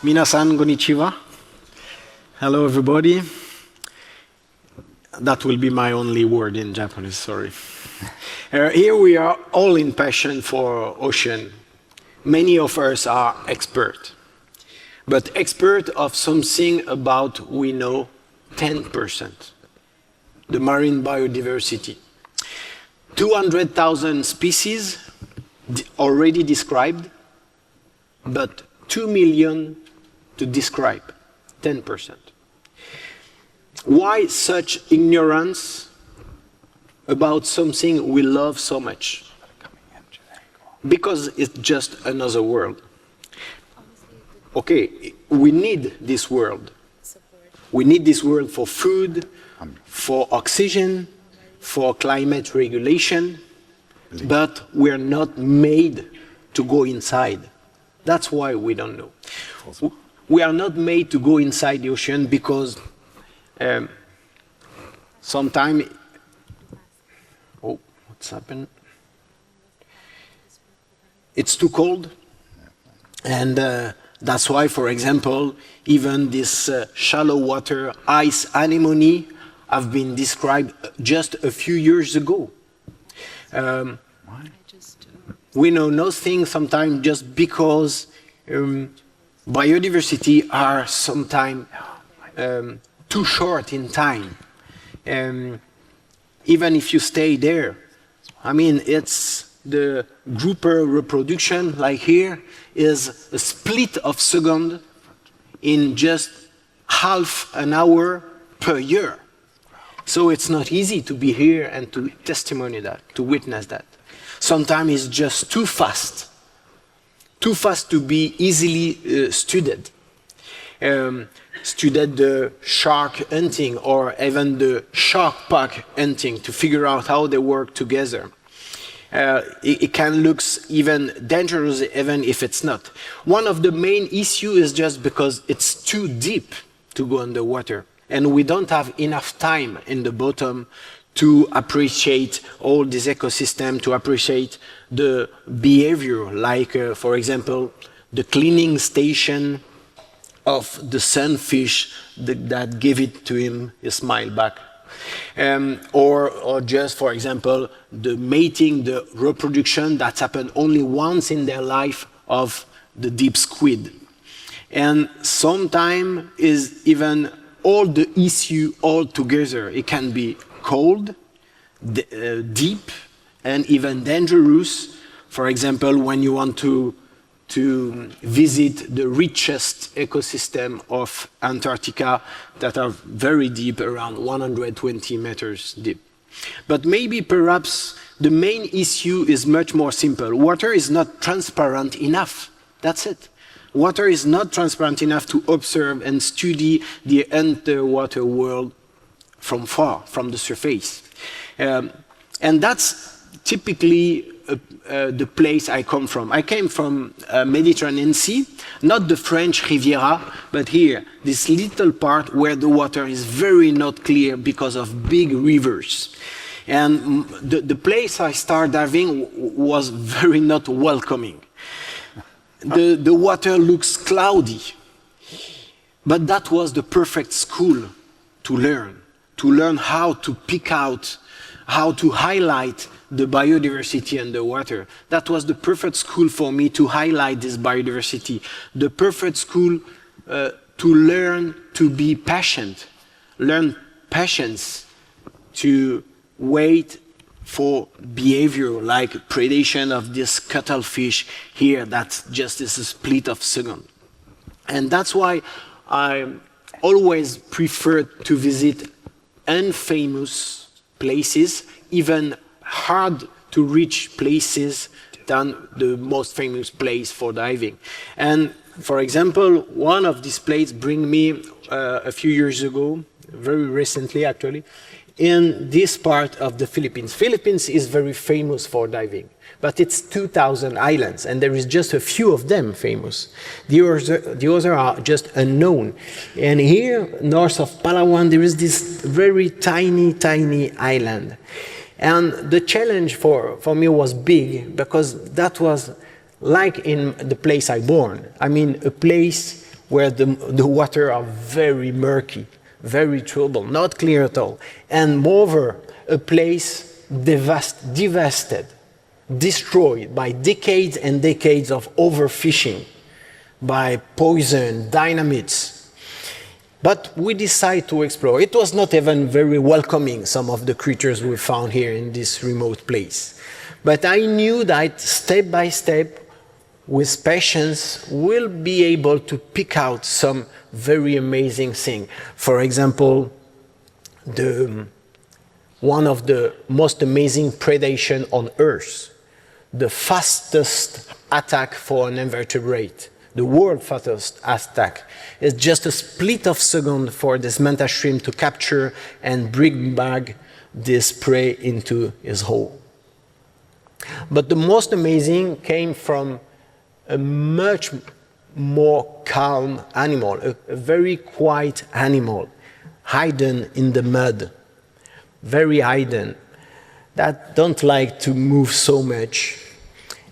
Minasan konnichiwa. Hello everybody. That will be my only word in Japanese, sorry. Here we are all in passion for ocean. Many of us are expert, but expert of something about we know 10%. The marine biodiversity. 200,000 species already described, but 2 million to describe, 10%. Why such ignorance about something we love so much? Because it's just another world. Okay, we need this world. We need this world for food, for oxygen, for climate regulation, but we're not made to go inside. That's why we don't know. We are not made to go inside the ocean because sometimes, oh, what's happened? It's too cold, and that's why, for example, even this shallow water ice anemone have been described just a few years ago. We know nothing sometimes just because biodiversity are sometimes too short in time. Even if you stay there, I mean, it's the grouper reproduction, like here, is a split of second in just half an hour per year. So it's not easy to be here and to testimony that, to witness that. Sometimes it's just too fast to be easily studied. Studied the shark hunting or even the shark pack hunting to figure out how they work together. It can look even dangerous even if it's not. One of the main issues is just because it's too deep to go underwater and we don't have enough time in the bottom to appreciate all this ecosystem, to appreciate the behavior, like, for example, the cleaning station of the sunfish that gave it to him a smile back. Or just, for example, the mating, the reproduction that's happened only once in their life of the deep squid. And sometimes is even all the issue all together. It can be cold, deep, and even dangerous. For example, when you want to visit the richest ecosystem of Antarctica that are very deep, around 120 meters deep. But maybe perhaps the main issue is much more simple. Water is not transparent enough. That's it. Water is not transparent enough to observe and study the underwater world from far, from the surface. And that's typically the place I come from. I came from Mediterranean Sea, not the French Riviera, but here, this little part where the water is very not clear because of big rivers. And the place I started diving was very not welcoming. The water looks cloudy, but that was the perfect school to learn how to pick out, how to highlight the biodiversity underwater. That was the perfect school for me to highlight this biodiversity. The perfect school to learn to be patient, learn patience, to wait for behavior like predation of this cuttlefish here, that's just a split of second. And that's why I always prefer to visit unfamous places, even hard to reach places than the most famous place for diving. And for example, one of these places bring me a few years ago, very recently actually, in this part of the Philippines. Philippines is very famous for diving, but it's 2,000 islands and there is just a few of them famous. The others are just unknown. And here, north of Palawan, there is this very tiny island. And the challenge for me was big because that was like in the place I born. I mean, a place where the water are very murky, very troubled, not clear at all. And moreover, a place devastated, destroyed by decades and decades of overfishing, by poison, dynamites. But we decided to explore. It was not even very welcoming, some of the creatures we found here in this remote place. But I knew that step by step, with patience, we'll be able to pick out some very amazing things. For example, one of the most amazing predation on Earth, the fastest attack for an invertebrate, the world's fastest attack, is just a split of second for this manta shrimp to capture and bring back this prey into his hole. But the most amazing came from a much more calm animal, a very quiet animal, hidden in the mud, very hidden, that don't like to move so much.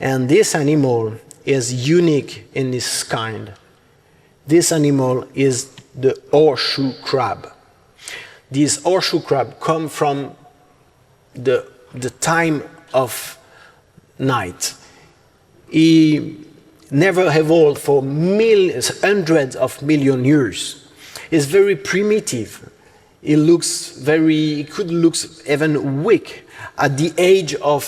And this animal is unique in its kind. This animal is the horseshoe crab. This horseshoe crab come from the time of night. He never evolved for millions, hundreds of million years. It's very primitive. It could look even weak at the age of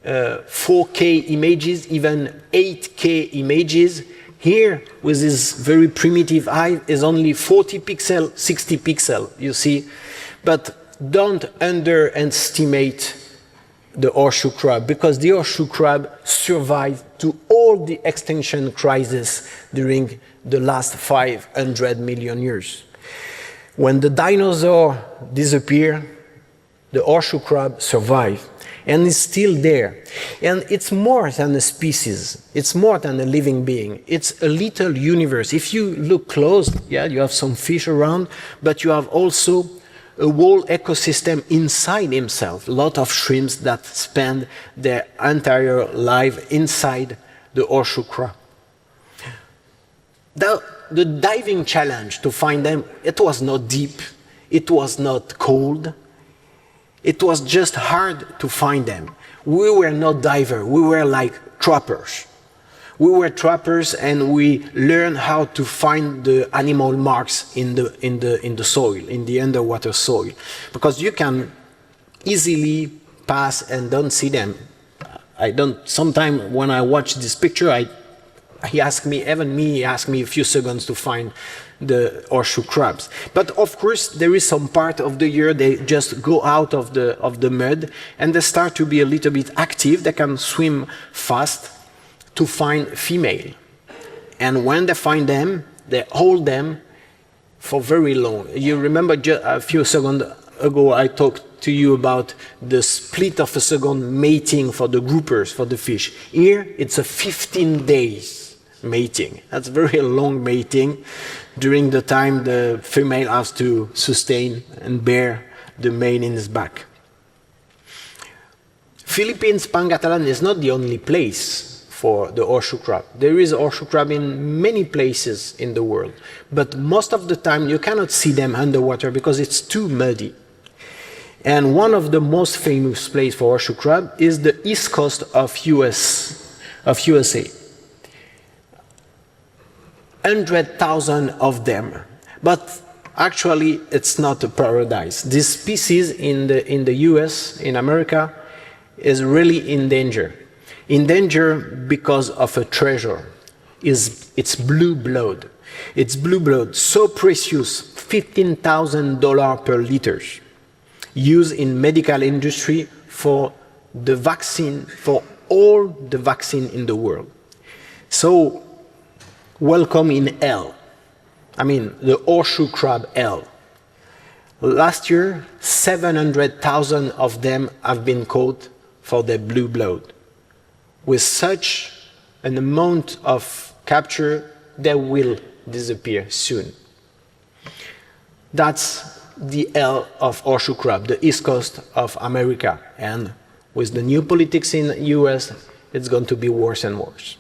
4K images, even 8K images. Here, with this very primitive eye, is only 40 pixel, 60 pixel, you see. But don't underestimate the horseshoe crab, because the horseshoe crab survived to all the extinction crises during the last 500 million years. When the dinosaur disappeared, the horseshoe crab survived and is still there. And it's more than a species. It's more than a living being. It's a little universe. If you look close, yeah, you have some fish around, but you have also a whole ecosystem inside himself. A lot of shrimps that spend their entire life inside the horseshoe crab. The diving challenge to find them, it was not deep, it was not cold, it was just hard to find them. We were not divers, we were like trappers. We were trappers and we learned how to find the animal marks in the soil, in the underwater soil. Because you can easily pass and don't see them. Sometimes when I watch this picture, he asked me a few seconds to find the horseshoe crabs. But of course, there is some part of the year they just go out of the mud and they start to be a little bit active. They can swim fast to find female. And when they find them, they hold them for very long. You remember just a few seconds ago I talked to you about the split of a second mating for the groupers, for the fish. Here, it's a 15 days mating. That's very long mating during the time the female has to sustain and bear the male in his back. Philippines, Pangatalan is not the only place for the horseshoe crab. There is horseshoe crab in many places in the world, but most of the time you cannot see them underwater because it's too muddy. And one of the most famous places for horseshoe crab is the east coast of USA. 100,000 of them, but actually it's not a paradise. This species in the US, in America, is really in danger. In danger because of a treasure. It's blue blood. It's blue blood, so precious, $15,000 per liter, used in medical industry for the vaccine, for all the vaccine in the world. So, welcome in hell. I mean, the horseshoe crab hell. Last year, 700,000 of them have been caught for their blue blood. With such an amount of capture, they will disappear soon. That's the hell of horseshoe crab, the east coast of America. And with the new politics in the US, it's going to be worse and worse.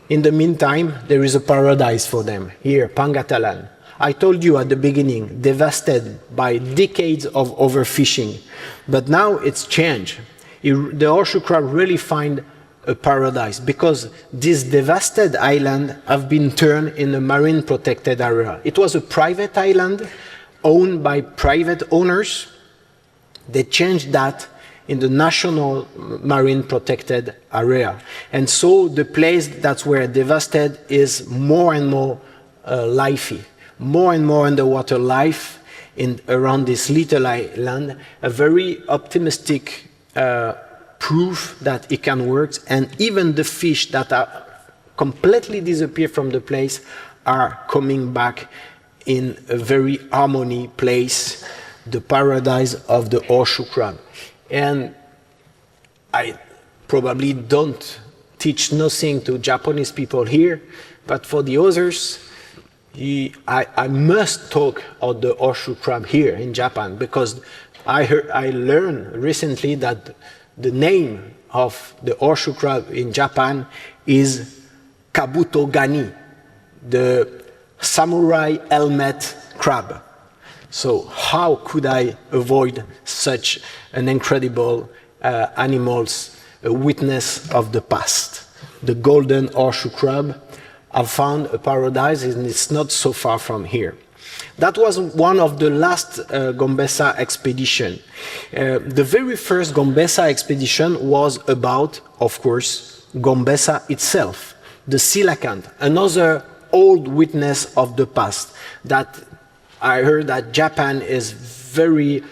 In the meantime, there is a paradise for them, here, Pangatalan. I told you at the beginning, devastated by decades of overfishing, but now it's changed. The horseshoe crab really find a paradise because this devastated island have been turned in a marine protected area. It was a private island owned by private owners. They changed that in the national marine protected area. And so the place that's where devastated is more and more lively, more and more underwater life around this little island, a very optimistic proof that it can work, and even the fish that are completely disappeared from the place are coming back in a very harmony place, the paradise of the horseshoe crab. And I probably don't teach nothing to Japanese people here, but for the others, I must talk of the horseshoe crab here in Japan, because I learned recently that the name of the horseshoe crab in Japan is Kabuto Gani, the samurai helmet crab. So how could I avoid such an incredible animal's witness of the past? The golden horseshoe crab. I've found a paradise, and it's not so far from here. That was one of the last Gombessa expedition. The very first Gombessa expedition was about, of course, Gombessa itself, the coelacanth, another old witness of the past. That I heard that Japan is very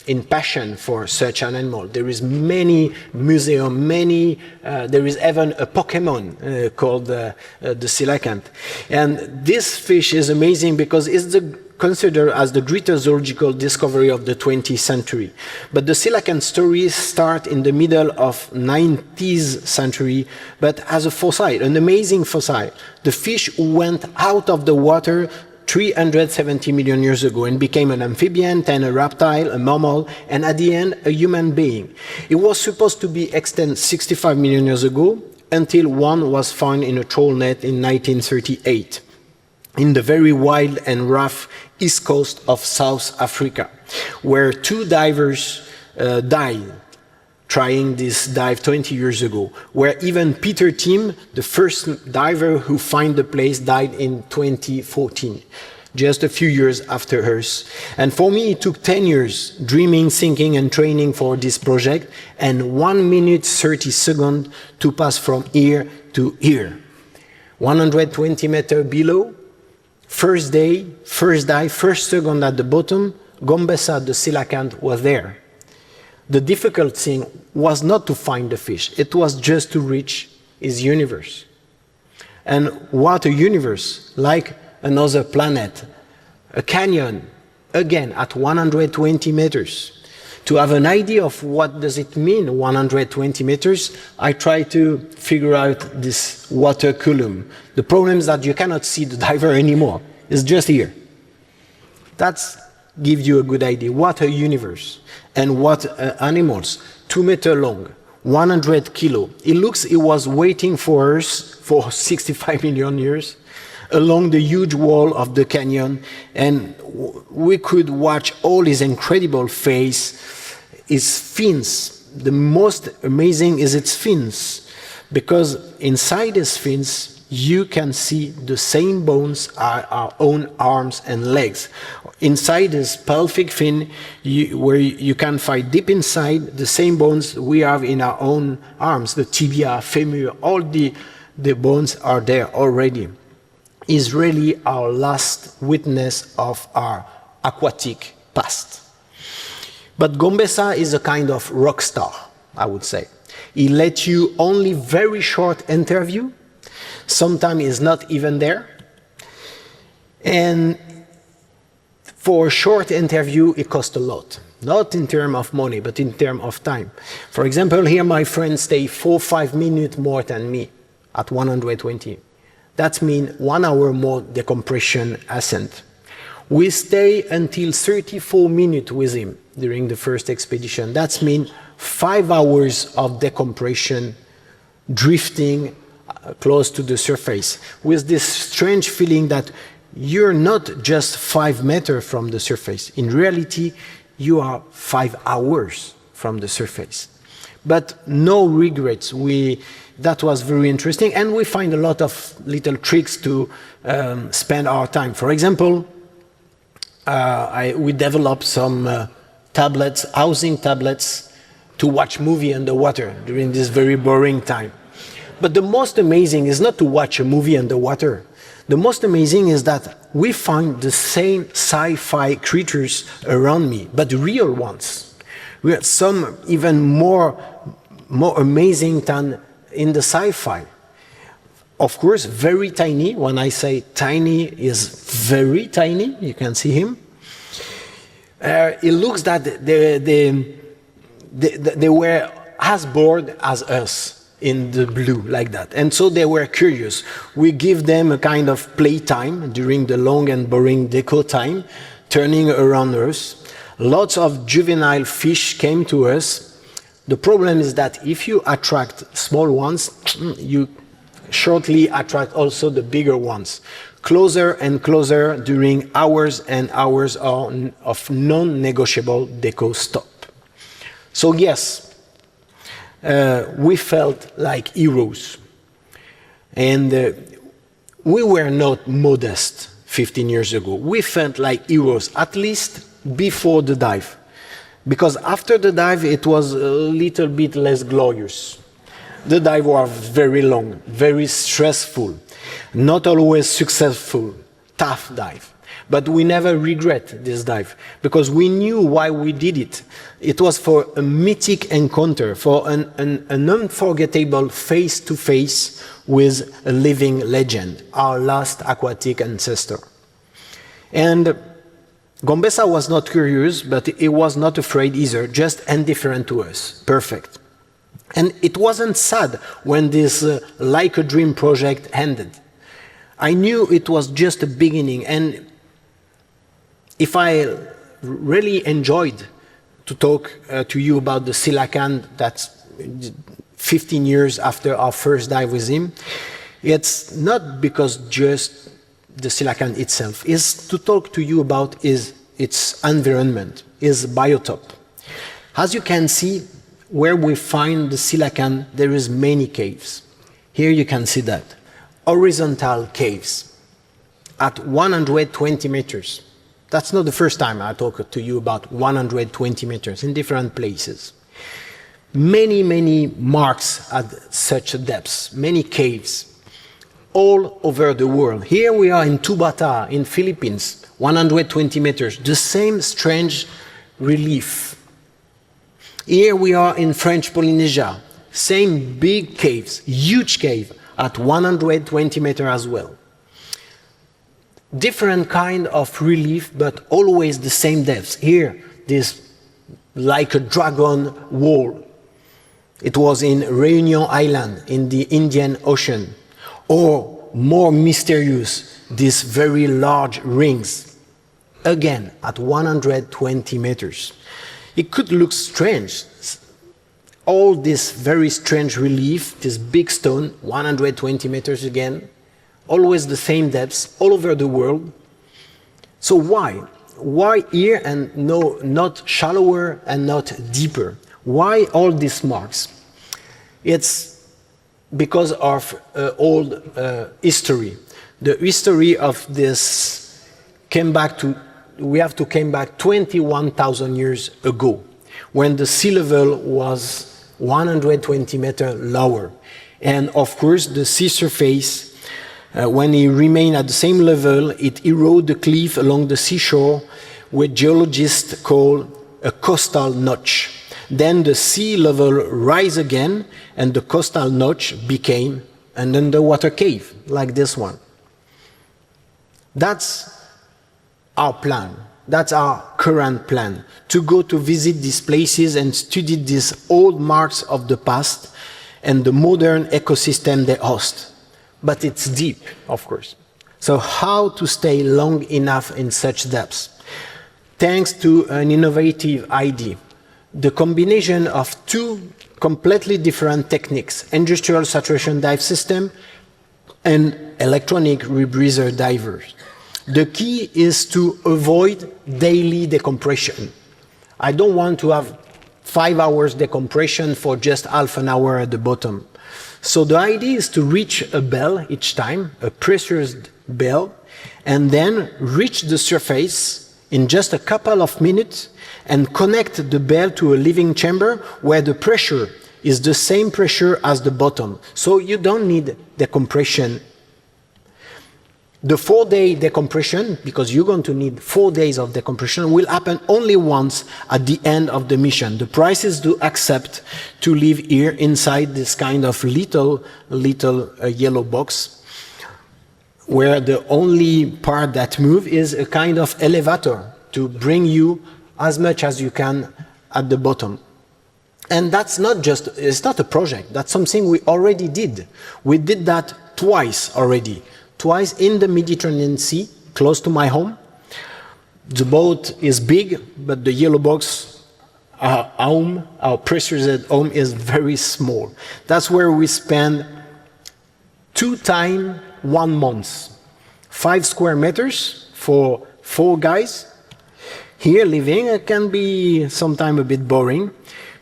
impassioned for such an animal. There is many museums, there is even a Pokemon called the coelacanth. And this fish is amazing because it's considered as the greatest zoological discovery of the 20th century. But the coelacanth stories start in the middle of 19th century, but as a fossil, an amazing fossil. The fish went out of the water 370 million years ago and became an amphibian, then a reptile, a mammal, and at the end, a human being. It was supposed to be extinct 65 million years ago until one was found in a trawl net in 1938 in the very wild and rough east coast of South Africa, where two divers died trying this dive 20 years ago, where even Peter Tim, the first diver who found the place, died in 2014, just a few years after hers. And for me, it took 10 years, dreaming, thinking, and training for this project, and 1 minute 30 seconds to pass from here to here. 120 meters below, first day, first dive, first second at the bottom, Gombessa, the coelacanth, was there. The difficult thing was not to find the fish, it was just to reach his universe. And what a universe, like another planet, a canyon, again at 120 meters. To have an idea of what does it mean, 120 meters, I try to figure out this water column. The problem is that you cannot see the diver anymore, it's just here. That's gives you a good idea. What a universe. And what animals. 2 meters long, 100 kilo. It was waiting for us for 65 million years along the huge wall of the canyon, and we could watch all his incredible face, his fins. The most amazing is its fins, because inside his fins you can see the same bones as our own arms and legs. Inside his pelvic fin, where you can find deep inside the same bones we have in our own arms, the tibia, femur, all the bones are there already. Is really our last witness of our aquatic past. But Gombessa is a kind of rock star, I would say. He let you only very short interview. Sometimes he's not even there. And for a short interview, it costs a lot. Not in terms of money, but in terms of time. For example, here my friends stay 4 or 5 minutes more than me at 120. That means 1 hour more decompression ascent. We stay until 34 minutes with him during the first expedition. That means 5 hours of decompression, drifting, close to the surface, with this strange feeling that you're not just 5 meters from the surface. In reality, you are 5 hours from the surface. But no regrets. That was very interesting, and we find a lot of little tricks to spend our time. For example, we developed some tablets, housing tablets, to watch movie underwater during this very boring time. But the most amazing is not to watch a movie underwater. The most amazing is that we find the same sci-fi creatures around me, but real ones. We have some even more amazing than in the sci-fi. Of course, very tiny. When I say tiny, is very tiny. You can see him. It looks that they were as bored as us in the blue, like that. And so they were curious. We give them a kind of playtime during the long and boring deco time, turning around us. Lots of juvenile fish came to us. The problem is that if you attract small ones, you shortly attract also the bigger ones. Closer and closer during hours and hours of non-negotiable deco stop. So yes, we felt like heroes. And we were not modest 15 years ago. We felt like heroes, at least before the dive. Because after the dive, it was a little bit less glorious. The dive was very long, very stressful, not always successful, tough dive. But we never regret this dive, because we knew why we did it. It was for a mythic encounter, for an unforgettable face-to-face with a living legend, our last aquatic ancestor. And Gombessa was not curious, but he was not afraid either, just indifferent to us. Perfect. And it wasn't sad when this Like a Dream project ended. I knew it was just a beginning, and if I really enjoyed to talk to you about the coelacanth that's 15 years after our first dive with him, it's not because just the coelacanth itself, it's to talk to you about its environment, its biotope. As you can see, where we find the coelacanth, there is many caves. Here you can see that. Horizontal caves at 120 meters. That's not the first time I talk to you about 120 meters in different places. Many, many marks at such depths, many caves, all over the world. Here we are in Tubata, in Philippines, 120 meters, the same strange relief. Here we are in French Polynesia, same big caves, huge cave at 120 meters as well. Different kind of relief, but always the same depths. Here, this like a dragon wall. It was in Réunion Island in the Indian Ocean. Or more mysterious, these very large rings. Again, at 120 meters. It could look strange. All this very strange relief, this big stone, 120 meters again, always the same depths, all over the world. So why? Why here and no, not shallower and not deeper? Why all these marks? It's because of old history. The history of this came back to, we have to come back 21,000 years ago, when the sea level was 120 meters lower. And of course, the sea surface, when it remained at the same level, it eroded the cliff along the seashore, what geologists call a coastal notch. Then the sea level rise again, and the coastal notch became an underwater cave, like this one. That's our plan. That's our current plan, to go to visit these places and study these old marks of the past and the modern ecosystem they host. But it's deep, of course. So how to stay long enough in such depths? Thanks to an innovative idea. The combination of two completely different techniques: industrial saturation dive system and electronic rebreather divers. The key is to avoid daily decompression. I don't want to have 5 hours decompression for just half an hour at the bottom. So the idea is to reach a bell each time, a pressurized bell, and then reach the surface in just a couple of minutes and connect the bell to a living chamber where the pressure is the same pressure as the bottom. So you don't need decompression. The 4-day decompression, because you're going to need 4 days of decompression, will happen only once at the end of the mission. The price is to accept to live here inside this kind of little yellow box, where the only part that moves is a kind of elevator to bring you as much as you can at the bottom. And that's not just, it's not a project, that's something we already did. We did that twice already. Twice in the Mediterranean Sea, close to my home. The boat is big, but the yellow box, our pressurized home, is very small. That's where we spend 2 times 1 month. 5 square meters for 4 guys. Here living, it can be sometimes a bit boring,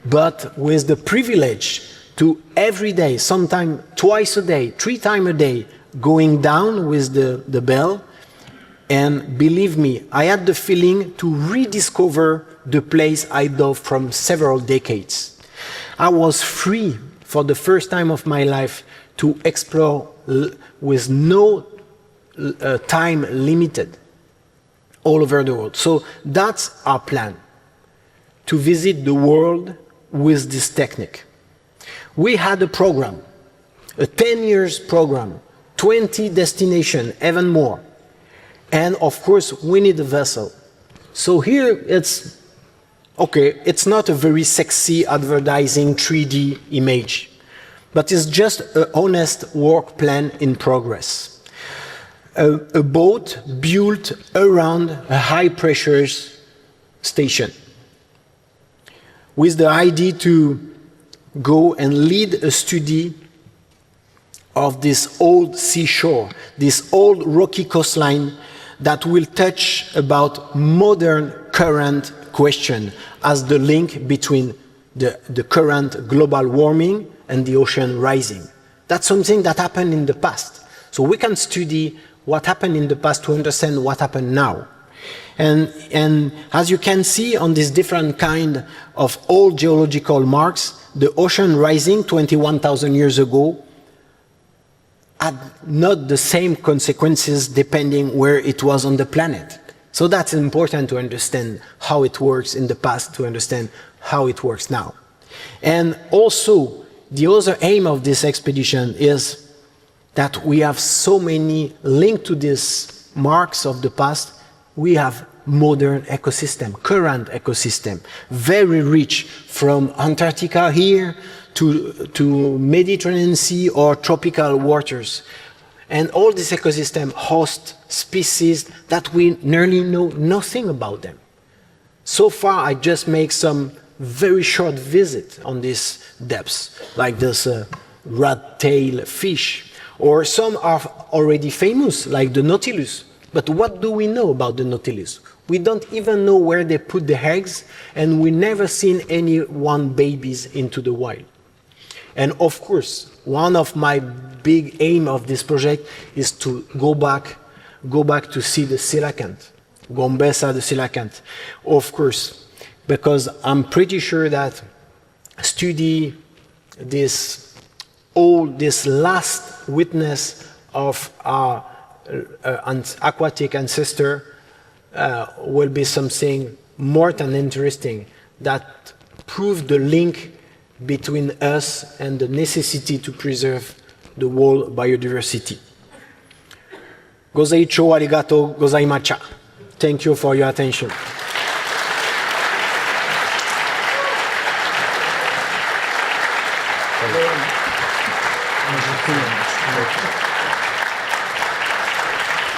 but with the privilege to every day, sometimes twice a day, 3 times a day, going down with the bell, and believe me, I had the feeling to rediscover the place I dove from several decades. I was free for the first time of my life to explore with no time limited all over the world. So that's our plan, to visit the world with this technique. We had a program, a 10 years program, 20 destinations, even more. And of course, we need a vessel. So here it's, okay, it's not a very sexy advertising 3D image, but it's just an honest work plan in progress. A boat built around a high pressure station, with the idea to go and lead a study of this old seashore, this old rocky coastline that will touch about modern current question as the link between the current global warming and the ocean rising. That's something that happened in the past. So we can study what happened in the past to understand what happened now. And as you can see on this different kind of old geological marks, the ocean rising 21,000 years ago had not the same consequences depending where it was on the planet. So that's important to understand how it works in the past, to understand how it works now. And also, the other aim of this expedition is that we have so many linked to these marks of the past. We have modern ecosystem, current ecosystem, very rich, from Antarctica here to Mediterranean Sea or tropical waters. And all this ecosystem hosts species that we nearly know nothing about them. So far, I just make some very short visit on these depths, like this rat-tailed fish, or some are already famous, like the Nautilus. But what do we know about the Nautilus? We don't even know where they put the eggs, and we never seen any one babies into the wild. And of course, one of my big aim of this project is to go back to see the coelacanth, Gombessa the coelacanth. Of course, because I'm pretty sure that study this last witness of our aquatic ancestor will be something more than interesting, that prove the link between us and the necessity to preserve the world biodiversity. Gozaicho arigato gozaimacha. Thank you for your attention.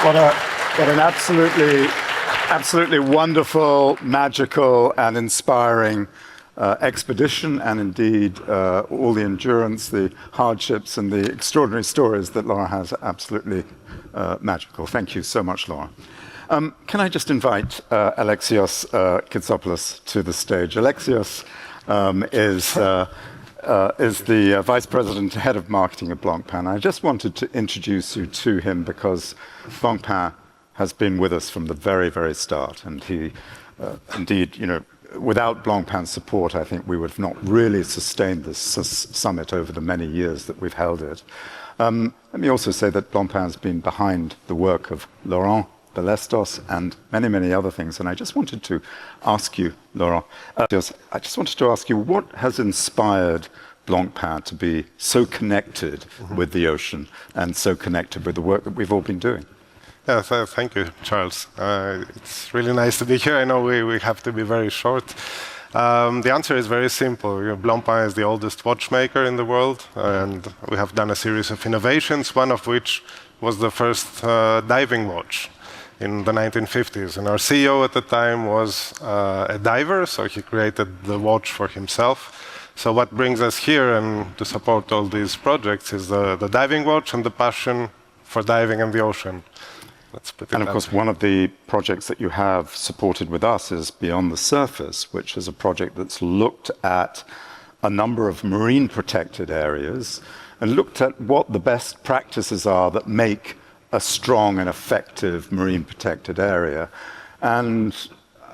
What an absolutely wonderful, magical, and inspiring expedition and indeed all the endurance, the hardships and the extraordinary stories that Laura has are absolutely magical. Thank you so much, Laura. Can I just invite Alexios Kitsopoulos to the stage? Alexios is the Vice President, Head of Marketing at Blancpain. I just wanted to introduce you to him because Blancpain has been with us from the very, very start. And he, indeed, you know, without Blancpain's support, I think we would have not really sustained this summit over the many years that we've held it. Let me also say that Blancpain has been behind the work of Laurent Balestos and many, many other things. And I just wanted to ask you, Laurent, I just wanted to ask you, what has inspired Blancpain to be so connected with the ocean and so connected with the work that we've all been doing? Yeah, thank you, Charles. It's really nice to be here. I know we have to be very short. The answer is very simple. Blancpain is the oldest watchmaker in the world, and we have done a series of innovations, one of which was the first diving watch in the 1950s. And our CEO at the time was a diver, so he created the watch for himself. So what brings us here and to support all these projects is the diving watch and the passion for diving in the ocean. And of course, one of the projects that you have supported with us is Beyond the Surface, which is a project that's looked at a number of marine protected areas and looked at what the best practices are that make a strong and effective marine protected area. And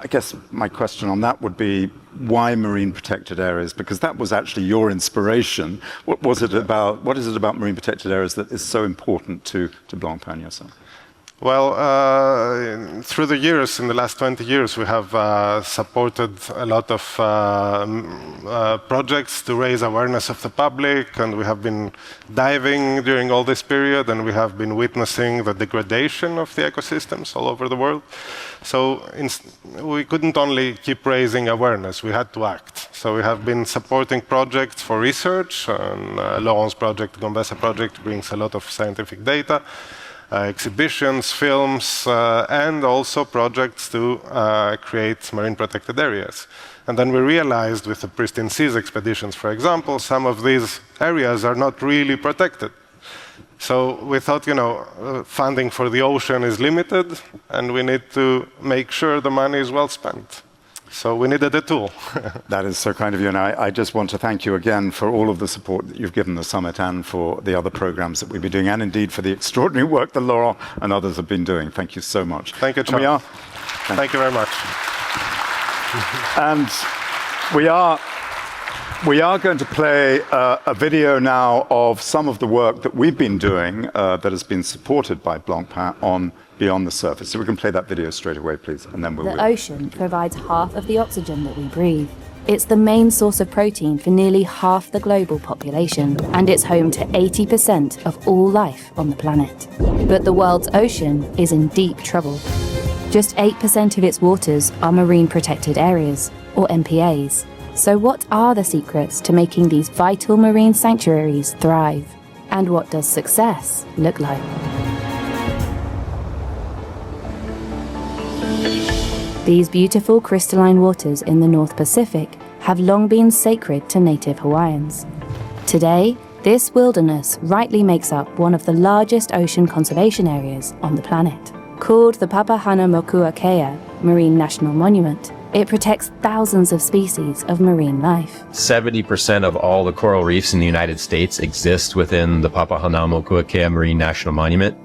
I guess my question on that would be, why marine protected areas? Because that was actually your inspiration. What is it about marine protected areas that is so important to Blancpain yourself? Well, through the years, in the last 20 years, we have supported a lot of projects to raise awareness of the public, and we have been diving during all this period, and we have been witnessing the degradation of the ecosystems all over the world. So we couldn't only keep raising awareness, we had to act. So we have been supporting projects for research, and Laurent's project, Gombessa project, brings a lot of scientific data. Exhibitions, films, and also projects to create marine protected areas. And then we realized with the Pristine Seas expeditions, for example, some of these areas are not really protected. So we thought, funding for the ocean is limited, and we need to make sure the money is well spent. So we needed a tool. That is so kind of you, and I just want to thank you again for all of the support that you've given the summit and for the other programs that we've been doing, and indeed for the extraordinary work that Laurent and others have been doing. Thank you so much. Thank you, Charles. Thank you very much. And we are going to play a video now of some of the work that we've been doing that has been supported by Blancpain on Beyond the Surface. So we can play that video straight away, please, and then we'll... The ocean provides half of the oxygen that we breathe. It's the main source of protein for nearly half the global population, and it's home to 80% of all life on the planet. But the world's ocean is in deep trouble. Just 8% of its waters are marine protected areas, or MPAs. So what are the secrets to making these vital marine sanctuaries thrive? And what does success look like? These beautiful crystalline waters in the North Pacific have long been sacred to native Hawaiians. Today, this wilderness rightly makes up one of the largest ocean conservation areas on the planet. Called the Papahanaumokuakea Marine National Monument, it protects thousands of species of marine life. 70% of all the coral reefs in the United States exist within the Papahanaumokuakea Marine National Monument.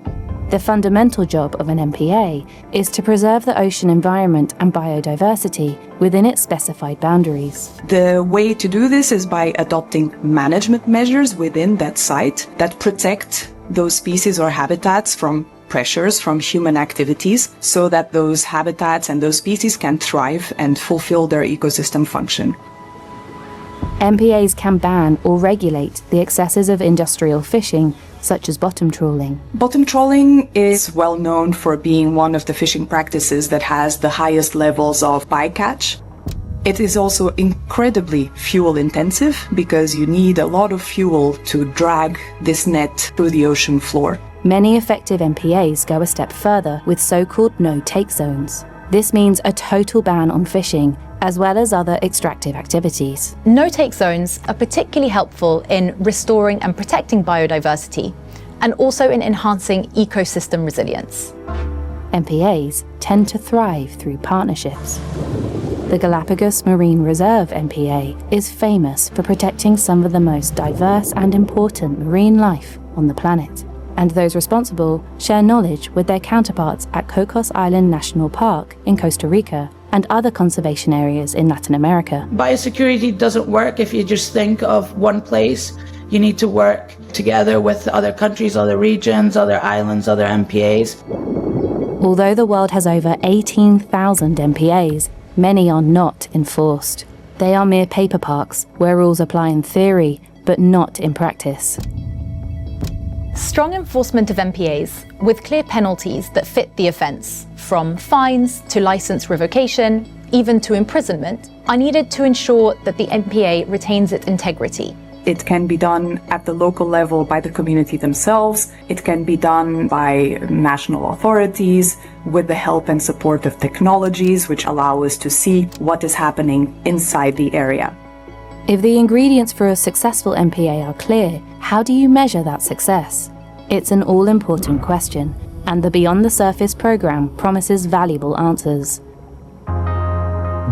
The fundamental job of an MPA is to preserve the ocean environment and biodiversity within its specified boundaries. The way to do this is by adopting management measures within that site that protect those species or habitats from pressures from human activities so that those habitats and those species can thrive and fulfill their ecosystem function. MPAs can ban or regulate the excesses of industrial fishing, such as bottom trawling. Bottom trawling is well known for being one of the fishing practices that has the highest levels of bycatch. It is also incredibly fuel intensive because you need a lot of fuel to drag this net through the ocean floor. Many effective MPAs go a step further with so-called no-take zones. This means a total ban on fishing as well as other extractive activities. No-take zones are particularly helpful in restoring and protecting biodiversity, and also in enhancing ecosystem resilience. MPAs tend to thrive through partnerships. The Galapagos Marine Reserve MPA is famous for protecting some of the most diverse and important marine life on the planet, and those responsible share knowledge with their counterparts at Cocos Island National Park in Costa Rica and other conservation areas in Latin America. Biosecurity doesn't work if you just think of one place. You need to work together with other countries, other regions, other islands, other MPAs. Although the world has over 18,000 MPAs, many are not enforced. They are mere paper parks where rules apply in theory, but not in practice. Strong enforcement of MPAs, with clear penalties that fit the offence, from fines to licence revocation, even to imprisonment, are needed to ensure that the MPA retains its integrity. It can be done at the local level by the community themselves. It can be done by national authorities with the help and support of technologies which allow us to see what is happening inside the area. If the ingredients for a successful MPA are clear, how do you measure that success? It's an all-important question, and the Beyond the Surface program promises valuable answers.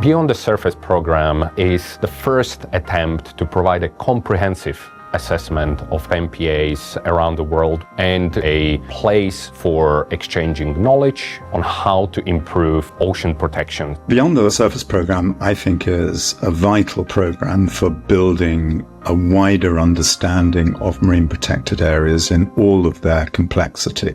Beyond the Surface program is the first attempt to provide a comprehensive assessment of MPAs around the world and a place for exchanging knowledge on how to improve ocean protection. Beyond the Surface program, I think, is a vital program for building a wider understanding of marine protected areas in all of their complexity.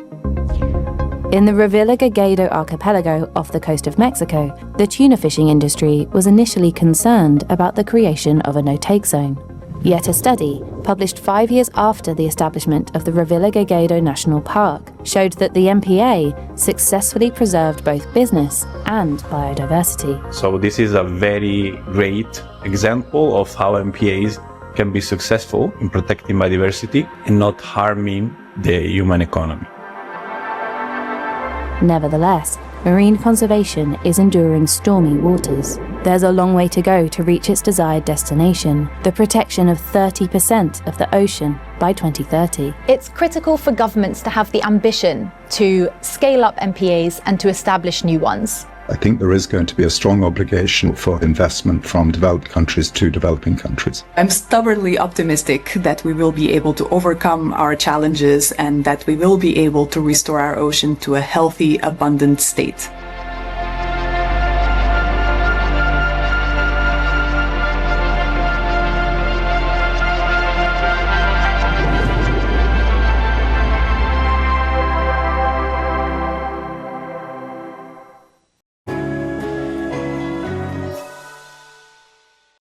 In the Revillagigedo archipelago off the coast of Mexico, the tuna fishing industry was initially concerned about the creation of a no-take zone. Yet a study, published 5 years after the establishment of the Revillagigedo National Park, showed that the MPA successfully preserved both business and biodiversity. So this is a very great example of how MPAs can be successful in protecting biodiversity and not harming the human economy. Nevertheless, marine conservation is enduring stormy waters. There's a long way to go to reach its desired destination, the protection of 30% of the ocean by 2030. It's critical for governments to have the ambition to scale up MPAs and to establish new ones. I think there is going to be a strong obligation for investment from developed countries to developing countries. I'm stubbornly optimistic that we will be able to overcome our challenges and that we will be able to restore our ocean to a healthy, abundant state.